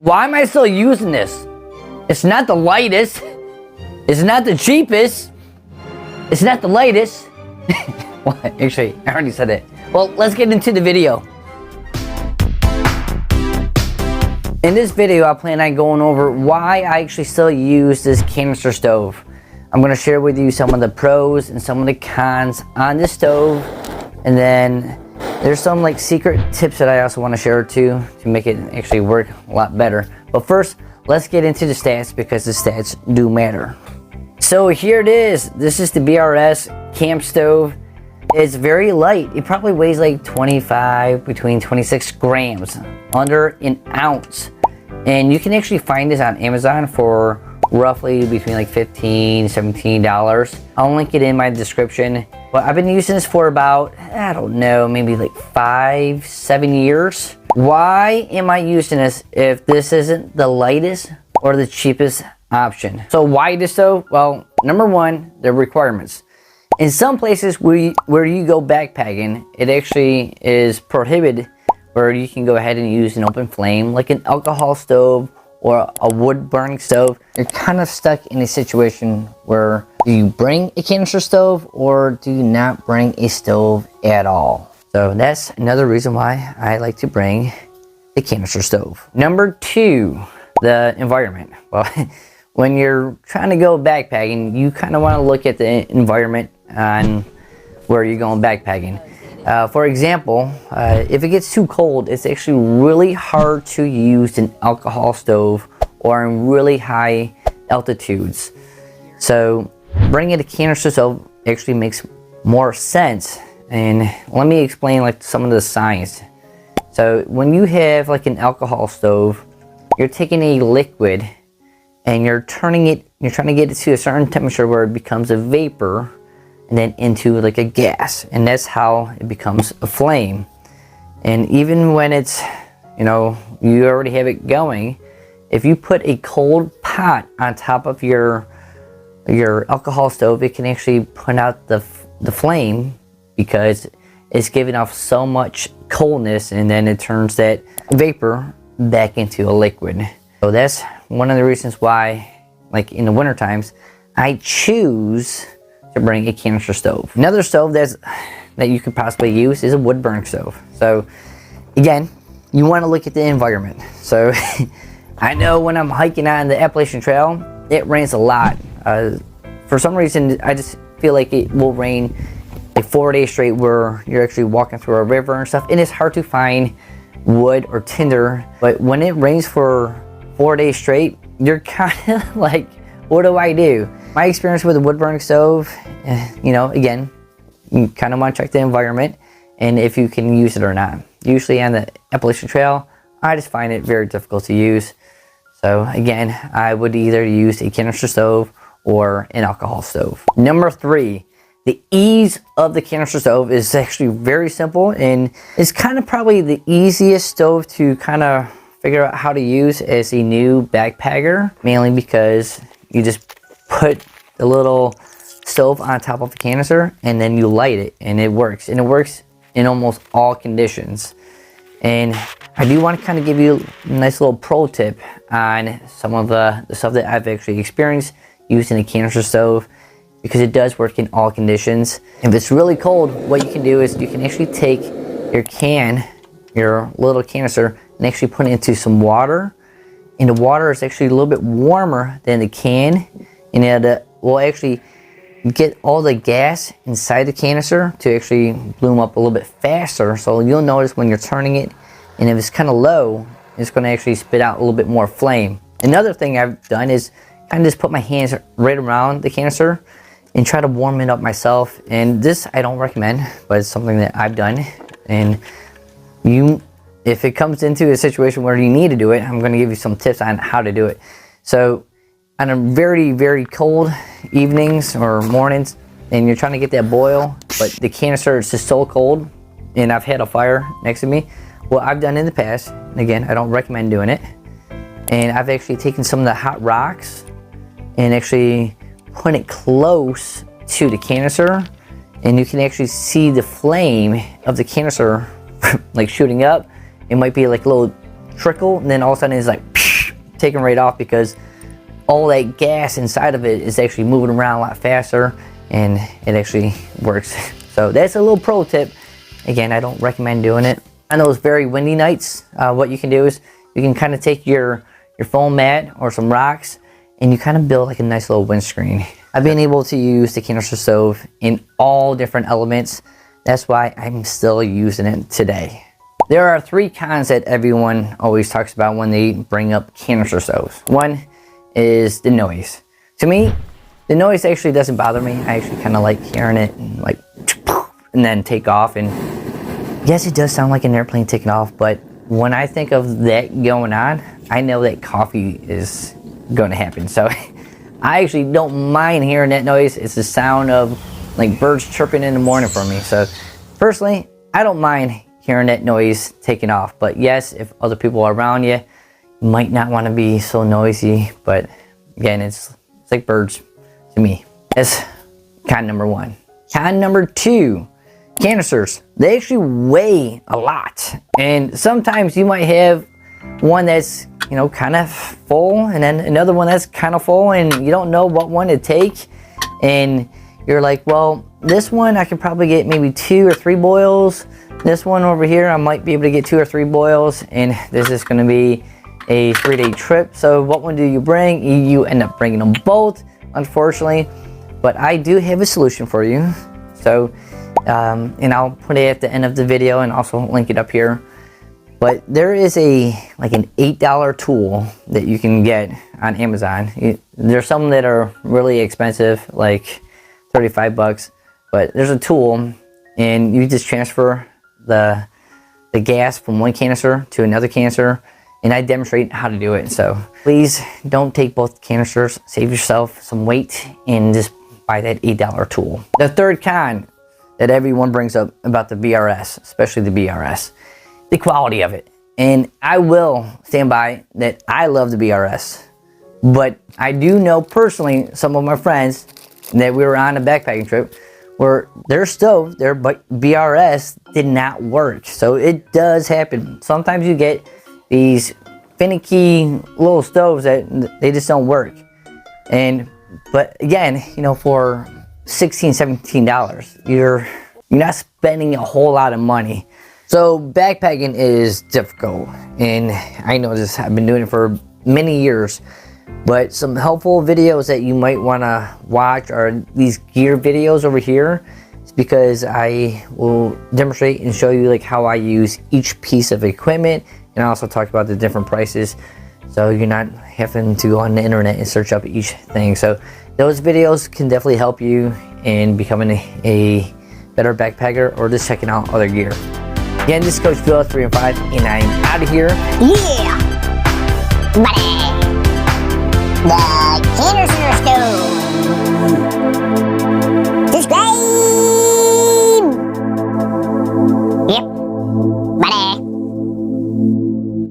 Why am I still using this? It's not the lightest. It's not the cheapest. It's not the lightest. Well, actually, I already said it. Well, let's get into the video. In this video, I plan on going over why I actually still use this canister stove. I'm going to share with you some of the pros and some of the cons on this stove. And then there's some like secret tips that I also want to share too to make it actually work a lot better. But first, let's get into the stats because the stats do matter. So here it is. This is the BRS Cam Stove. It's very light. It probably weighs like 26 grams, under an ounce. And you can actually find this on Amazon for roughly between like $15, $17. I'll link it in my description. But I've been using this for about, I don't know, maybe like 5-7 years. Why am I using this if this isn't the lightest or the cheapest option? So why this stove? Well, number one, the requirements. In some places where you go backpacking, it actually is prohibited where you can go ahead and use an open flame like an alcohol stove or a wood burning stove. You're kind of stuck in a situation where do you bring a canister stove or do you not bring a stove at all? So that's another reason why I like to bring a canister stove. Number two, the environment. Well, when you're trying to go backpacking, you kind of want to look at the environment on where you're going backpacking. For example, if it gets too cold, it's actually really hard to use an alcohol stove or in really high altitudes. So bringing a canister stove actually makes more sense. And let me explain like some of the science. So when you have like an alcohol stove, you're taking a liquid and you're trying to get it to a certain temperature where it becomes a vapor and then into like a gas, and that's how it becomes a flame. And even when it's, you already have it going, if you put a cold pot on top of your alcohol stove, it can actually put out the flame because it's giving off so much coldness, and then it turns that vapor back into a liquid. So that's one of the reasons why, like in the winter times, I choose to bring a canister stove. Another stove that you could possibly use is a wood burning stove. So again, you want to look at the environment. So I know when I'm hiking on the Appalachian Trail, it rains a lot. For some reason, I just feel like it will rain like 4 days straight where you're actually walking through a river and stuff, and it's hard to find wood or tinder. But when it rains for 4 days straight, you're kind of like, what do I do? My experience with a wood burning stove, again, you kind of want to check the environment and if you can use it or not. Usually on the Appalachian Trail, I just find it very difficult to use. So again, I would either use a canister stove or an alcohol stove. Number three, the ease of the canister stove is actually very simple, and it's kind of probably the easiest stove to kind of figure out how to use as a new backpacker, mainly because you just put the little stove on top of the canister and then you light it, and it works. And it works in almost all conditions. And I do want to kind of give you a nice little pro tip on some of the stuff that I've actually experienced using a canister stove, because it does work in all conditions. If it's really cold, what you can do is you can actually take your little canister, and actually put it into some water. And the water is actually a little bit warmer than the can, and it will actually get all the gas inside the canister to actually bloom up a little bit faster. So you'll notice when you're turning it, and if it's kind of low, it's going to actually spit out a little bit more flame. Another thing I've done is kind of just put my hands right around the canister and try to warm it up myself. And this I don't recommend, but it's something that I've done. And if it comes into a situation where you need to do it, I'm going to give you some tips on how to do it. So on a very, very cold evenings or mornings, and you're trying to get that boil, but the canister is just so cold, and I've had a fire next to me, what I've done in the past, and again, I don't recommend doing it, and I've actually taken some of the hot rocks and actually put it close to the canister, and you can actually see the flame of the canister like shooting up. It might be like a little trickle, and then all of a sudden it's like taken right off because all that gas inside of it is actually moving around a lot faster, and it actually works. So that's a little pro tip. Again, I don't recommend doing it. On those very windy nights, what you can do is you can kind of take your foam mat or some rocks, and you kind of build like a nice little windscreen. I've been able to use the canister stove in all different elements. That's why I'm still using it today. There are 3 cons that everyone always talks about when they bring up canister stoves. One is the noise. To me, the noise actually doesn't bother me. I actually kind of like hearing it and like, and then take off. And yes, it does sound like an airplane taking off, but when I think of that going on, I know that coffee is going to happen. So I actually don't mind hearing that noise. It's the sound of like birds chirping in the morning for me. So personally, I don't mind hearing that noise taking off. But yes, if other people are around you, you might not want to be so noisy. But again, it's like birds to me. That's con number 1. Con number 2, canisters. They actually weigh a lot. And sometimes you might have one that's, you know, kind of full, and then another one that's kind of full, and you don't know what one to take. And you're like, well, this one I could probably get maybe 2 or 3 boils. This one over here, I might be able to get 2 or 3 boils, and this is going to be a 3-day trip. So what one do you bring? You end up bringing them both, unfortunately. But I do have a solution for you. So, and I'll put it at the end of the video and also link it up here. But there is like an $8 tool that you can get on Amazon. There's some that are really expensive, like 35 bucks. But there's a tool, and you just transfer the gas from one canister to another canister, and I demonstrate how to do it. So please don't take both canisters. Save yourself some weight and just buy that $8 tool. The third con that everyone brings up about the BRS, especially the BRS, the quality of it. And I will stand by that I love the BRS, but I do know personally some of my friends that we were on a backpacking trip where their stove, their BRS did not work. So it does happen. Sometimes you get these finicky little stoves that they just don't work. But again, you know, for $16, $17, you're not spending a whole lot of money. So backpacking is difficult, and I know this. I've been doing it for many years. But some helpful videos that you might want to watch are these gear videos over here. It's because I will demonstrate and show you like how I use each piece of equipment, and I also talk about the different prices, so you're not having to go on the internet and search up each thing. So those videos can definitely help you in becoming a better backpacker, or just checking out other gear. Again, this is Coach Bill 3 and 5, and I'm out of here. Yeah, buddy. The canister stove.